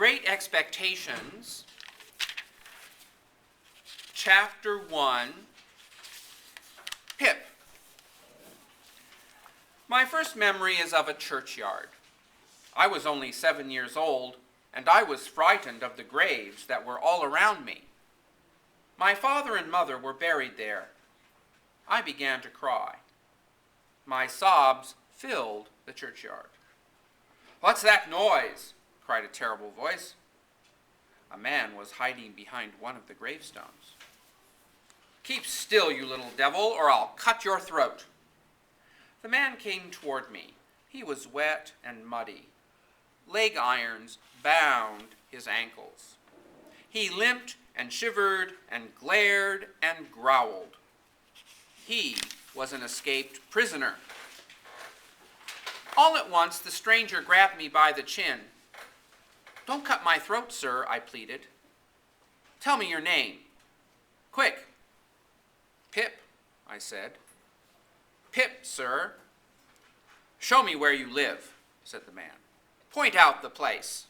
Great Expectations, Chapter 1, Pip. My first memory is of a churchyard. I was only 7 years old, and I was frightened of the graves that were all around me. My father and mother were buried there. I began to cry. My sobs filled the churchyard. "What's that noise?" cried a terrible voice. A man was hiding behind one of the gravestones. "Keep still, you little devil, or I'll cut your throat." The man came toward me. He was wet and muddy. Leg irons bound his ankles. He limped and shivered and glared and growled. He was an escaped prisoner. All at once, the stranger grabbed me by the chin. "Don't cut my throat, sir," I pleaded. "Tell me your name. Quick." "Pip," I said. "Pip, sir." "Show me where you live," said the man. "Point out the place."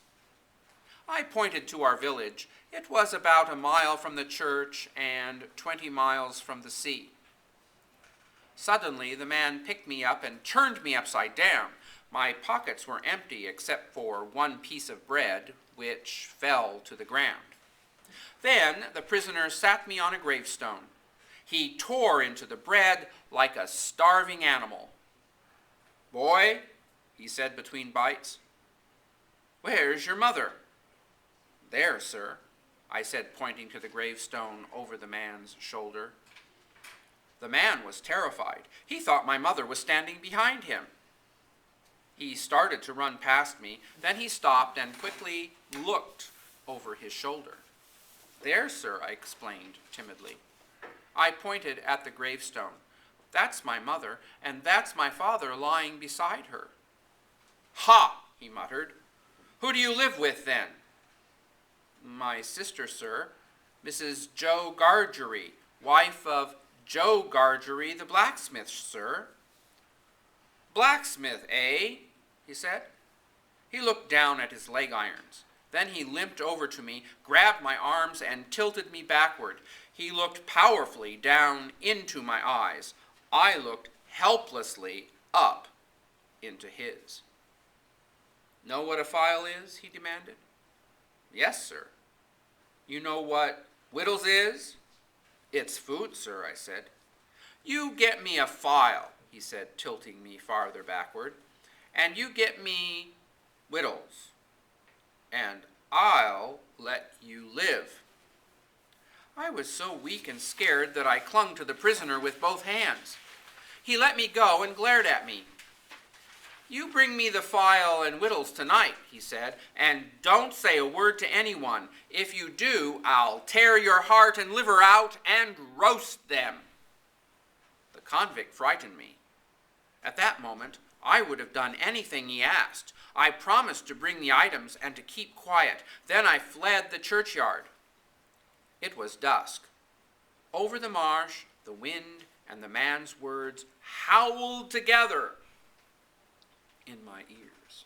I pointed to our village. It was about a mile from the church and 20 miles from the sea. Suddenly, the man picked me up and turned me upside down. My pockets were empty except for one piece of bread, which fell to the ground. Then the prisoner sat me on a gravestone. He tore into the bread like a starving animal. "Boy," he said between bites, "where's your mother?" "There, sir," I said, pointing to the gravestone over the man's shoulder. The man was terrified. He thought my mother was standing behind him. He started to run past me. Then he stopped and quickly looked over his shoulder. "There, sir," I explained timidly. I pointed at the gravestone. "That's my mother, and that's my father lying beside her." "Ha!" he muttered. "Who do you live with, then?" "My sister, sir, Mrs. Joe Gargery, wife of Joe Gargery, the blacksmith, sir." "Blacksmith, eh?" he said. He looked down at his leg irons. Then he limped over to me, grabbed my arms, and tilted me backward. He looked powerfully down into my eyes. I looked helplessly up into his. "Know what a file is?" he demanded. "Yes, sir." "You know what whittles is?" "It's food, sir," I said. "You get me a file," he said, tilting me farther backward, "and you get me whittles, and I'll let you live." I was so weak and scared that I clung to the prisoner with both hands. He let me go and glared at me. "You bring me the file and whittles tonight," he said, "and don't say a word to anyone. If you do, I'll tear your heart and liver out and roast them." The convict frightened me. At that moment, I would have done anything he asked. I promised to bring the items and to keep quiet. Then I fled the churchyard. It was dusk. Over the marsh, the wind and the man's words howled together in my ears.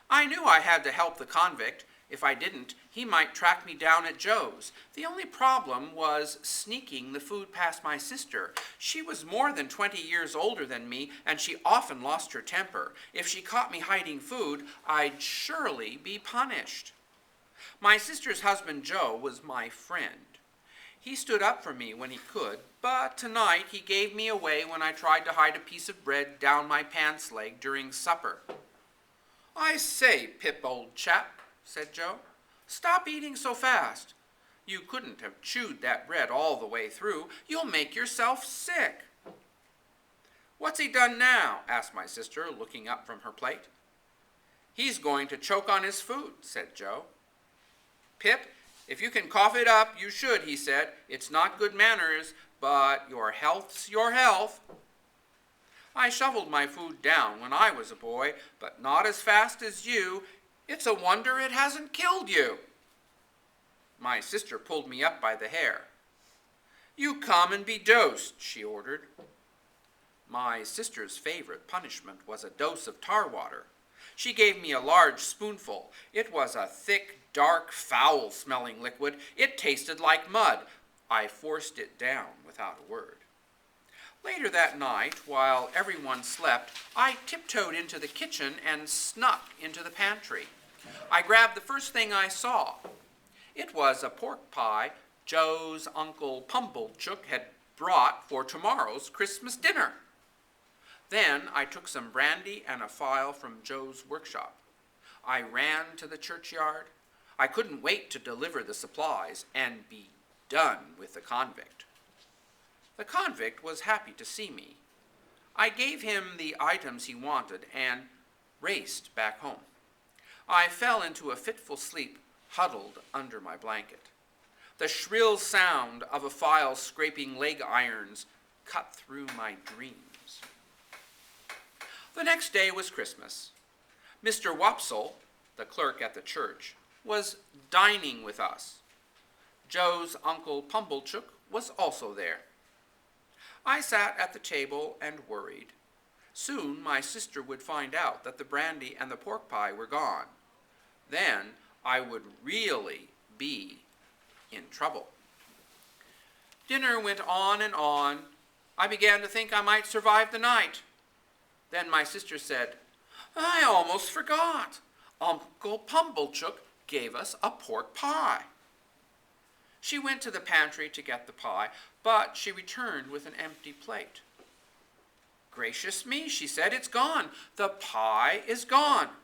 I knew I had to help the convict. If I didn't, he might track me down at Joe's. The only problem was sneaking the food past my sister. She was more than 20 years older than me, and she often lost her temper. If she caught me hiding food, I'd surely be punished. My sister's husband, Joe, was my friend. He stood up for me when he could, but tonight he gave me away when I tried to hide a piece of bread down my pants leg during supper. "I say, Pip, old chap," said Joe, "stop eating so fast. You couldn't have chewed that bread all the way through. You'll make yourself sick." "What's he done now?" asked my sister, looking up from her plate. "He's going to choke on his food," said Joe. "Pip, if you can cough it up, you should," he said. "It's not good manners, but your health's your health." I shoveled my food down when I was a boy, but not as fast as you. It's a wonder it hasn't killed you. My sister pulled me up by the hair. "You come and be dosed," she ordered. My sister's favorite punishment was a dose of tar water. She gave me a large spoonful. It was a thick, dark, foul-smelling liquid. It tasted like mud. I forced it down without a word. Later that night, while everyone slept, I tiptoed into the kitchen and snuck into the pantry. I grabbed the first thing I saw. It was a pork pie Joe's Uncle Pumblechook had brought for tomorrow's Christmas dinner. Then I took some brandy and a file from Joe's workshop. I ran to the churchyard. I couldn't wait to deliver the supplies and be done with the convict. The convict was happy to see me. I gave him the items he wanted and raced back home. I fell into a fitful sleep, huddled under my blanket. The shrill sound of a file scraping leg irons cut through my dreams. The next day was Christmas. Mr. Wopsle, the clerk at the church, was dining with us. Joe's Uncle Pumblechook was also there. I sat at the table and worried. Soon my sister would find out that the brandy and the pork pie were gone. Then I would really be in trouble. Dinner went on and on. I began to think I might survive the night. Then my sister said, "I almost forgot. Uncle Pumblechook gave us a pork pie." She went to the pantry to get the pie, but she returned with an empty plate. "Gracious me," she said, "it's gone. The pie is gone."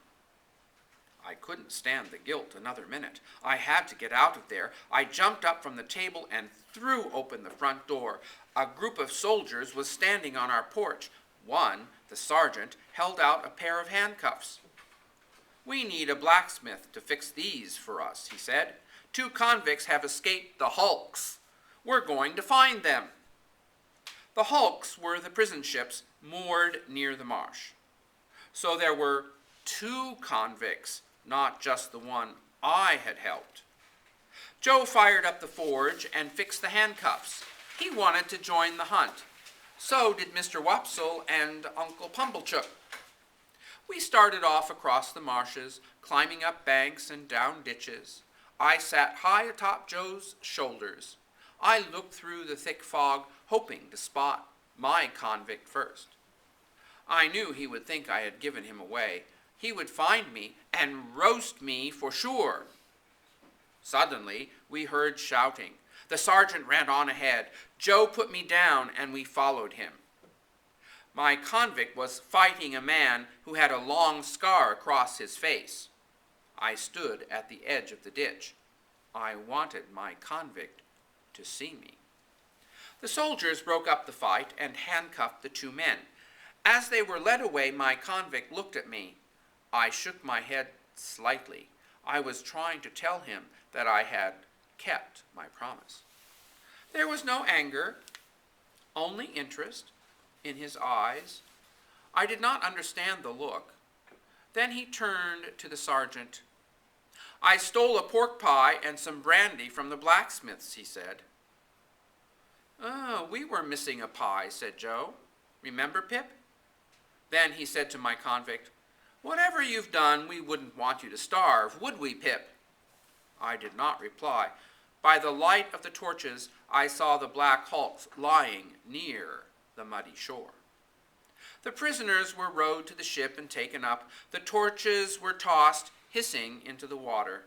I couldn't stand the guilt another minute. I had to get out of there. I jumped up from the table and threw open the front door. A group of soldiers was standing on our porch. One, the sergeant, held out a pair of handcuffs. "We need a blacksmith to fix these for us," he said. "Two convicts have escaped the hulks. We're going to find them." The hulks were the prison ships moored near the marsh. So there were two convicts, not just the one I had helped. Joe fired up the forge and fixed the handcuffs. He wanted to join the hunt. So did Mr. Wopsle and Uncle Pumblechook. We started off across the marshes, climbing up banks and down ditches. I sat high atop Joe's shoulders. I looked through the thick fog, hoping to spot my convict first. I knew he would think I had given him away. He would find me and roast me for sure. Suddenly, we heard shouting. The sergeant ran on ahead. Joe put me down, and we followed him. My convict was fighting a man who had a long scar across his face. I stood at the edge of the ditch. I wanted my convict to see me. The soldiers broke up the fight and handcuffed the two men. As they were led away, my convict looked at me. I shook my head slightly. I was trying to tell him that I had kept my promise. There was no anger, only interest in his eyes. I did not understand the look. Then he turned to the sergeant. "I stole a pork pie and some brandy from the blacksmith's," he said. "Oh, we were missing a pie," said Joe. "Remember, Pip?" Then he said to my convict, "Whatever you've done, we wouldn't want you to starve, would we, Pip?" I did not reply. By the light of the torches, I saw the black hulks lying near the muddy shore. The prisoners were rowed to the ship and taken up. The torches were tossed, hissing, into the water.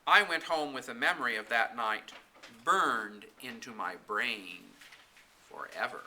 I went home with a memory of that night burned into my brain forever.